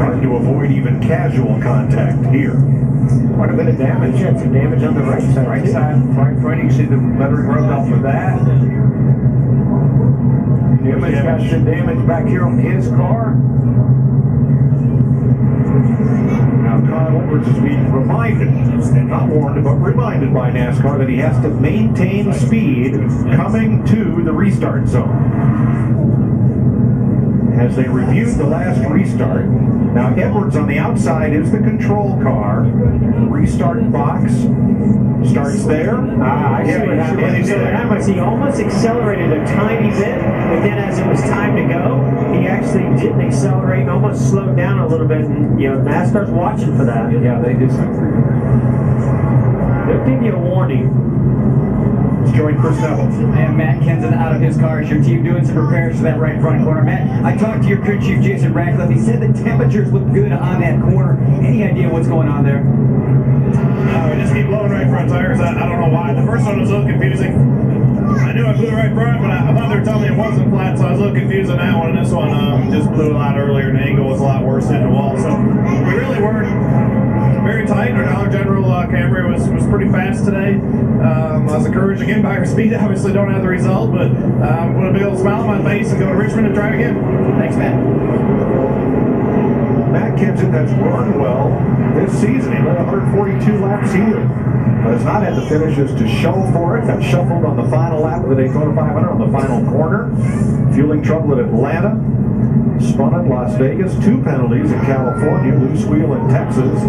Hard to avoid even casual contact here. Quite a bit of damage. Had some damage on the right side. Right side, right front, you can see the lettering rubbed off of that. Newman's got some damage back here on his car. Now Carl Edwards is being reminded, and not warned, but reminded by NASCAR that he has to maintain speed coming to the restart zone. As they reviewed the last restart, now Edwards on the outside is the control car. The restart box starts there. I see what happened. He almost accelerated a tiny bit, but then as it was time to go, he actually didn't accelerate and almost slowed down a little bit. And NASCAR's watching for that. Yeah, they did something. They'll give you a warning. Let's join Chris Neville. And Matt Kenton out of his car. Is your team doing some repairs to that right front corner? Matt, I talked to your crew chief, Jason Ratcliffe. He said the temperatures look good on that corner. Any idea what's going on there? We just keep blowing right front tires. I don't know why. The first one was a little confusing. I knew I blew right front, but I thought they were telling me it wasn't flat, so I was a little confused on that one. And this one just blew a lot earlier, and the angle was a lot worse than the wall. So we really weren't very tight. Our Dollar General Camry was pretty fast today. I was encouraged again by her speed. Obviously don't have the result, but I'm going to be able to smile on my face and go to Richmond and try it again. Thanks, Matt. Matt Kenseth has run well this season. He led 142 laps here, but has not had the finishes to show for it. Got shuffled on the final lap of the Daytona 500 on the final corner. Fueling trouble at Atlanta. Spun at Las Vegas. 2 penalties in California. Loose wheel in Texas.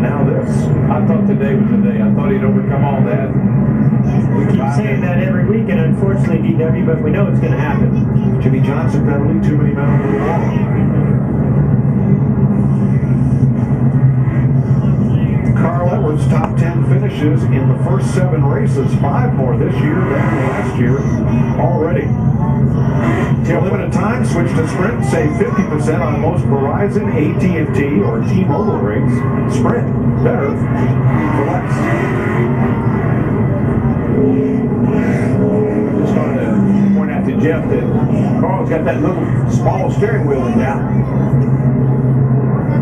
Now this. I thought today was the day. I thought he'd overcome all that. We keep saying that every week, and unfortunately, DW, but we know it's going to happen. Jimmy Johnson penalty. Too many men on the wall. Carl Edwards top 10 finishes in the first 7 races, 5 more this year than last year already. Till limited time, switch to Sprint, save 50% on most Verizon, AT&T, or T-Mobile rates. Sprint, better for less. Just wanted to point out to Jeff that Carl's got that little small steering wheel in now.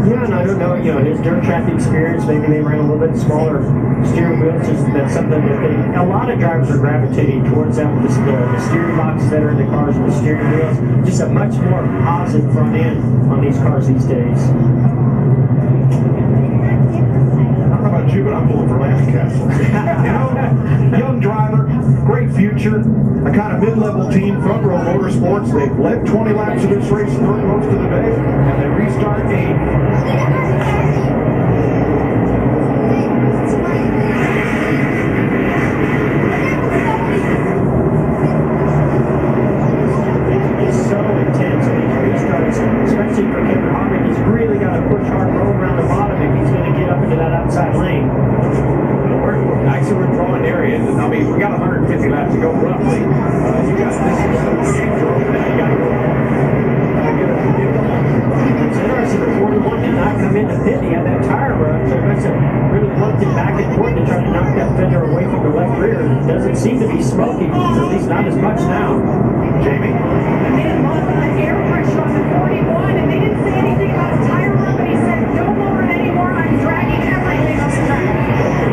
Yeah, and I don't know, his dirt track experience, maybe they ran a little bit smaller steering wheels. That's something that a lot of drivers are gravitating towards that. The steering boxes that are in the cars with the steering wheels. Just a much more positive front end on these cars these days. I don't know about you, but I'm pulling for Lancaster. Young driver, great future, a kind of mid-level team, Front Row Motorsports. They've led 20 laps of this race through most of the day, and they restart 8. It's so intense when these restarts, especially for Kevin Harvick. He's really got to push hard, roll around the bottom if he's going to get up into that outside lane. Actually, we're drawing areas. I mean, we got 150 laps to go roughly. You got this is now. You got to go hard. It's interesting. The 41 did not come into pit. He had that tire run, so that's really plunked it back and forth to try to knock that fender away from the left rear. It doesn't seem to be smoking, or at least not as much now. Jamie? They had a lot of air pressure on the 41, and they didn't say anything about a tire run, but he said, don't lower it anymore. I'm dragging everything on the track.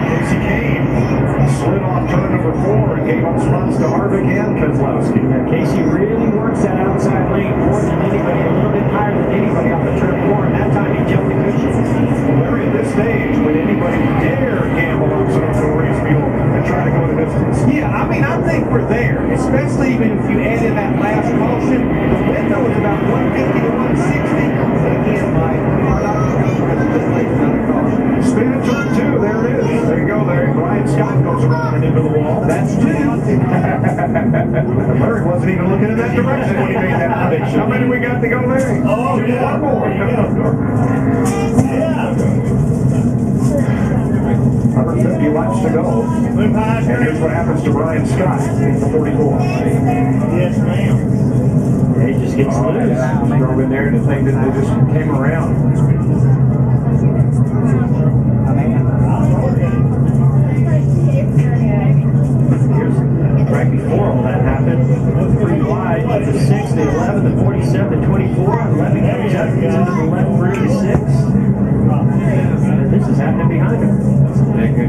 Casey Kane slid off turn number 4 and gave up spots to Harvick and Keselowski. Casey really works that outside lane more than anybody, a little bit higher than anybody off the turn 4, and that time he jumped the cushion. Larry, at this stage, would anybody dare gamble on some sort of race wheel and try to go the distance? Yeah, I mean, I think we're there, especially even if you add in that last caution. The window is about 150 to 160. But again, Mike, our doctor comes around and just lays another caution. Spin in turn 2, there it is. There you go, Larry. Brian Scott goes around and into the wall. That's 2. Larry wasn't even looking in that direction when he made that prediction. How many we got to go, Larry? Oh, yeah. One more. Yeah. 150 laps to go. Move high, And here's what happens to Brian Scott in the 44. Yes, ma'am. Yeah, he just gets loose. Drove in there and the thing that they just came around. Right before all that happened, pretty wide, the 6, the 11, the 47, the 24, 11 coming He's up to the left rear to 6. And this is happening behind him.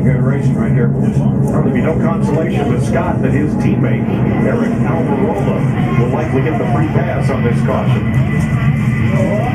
Good racing right there. Probably be no consolation to Scott that his teammate, Eric Almirola, will likely get the free pass on this caution.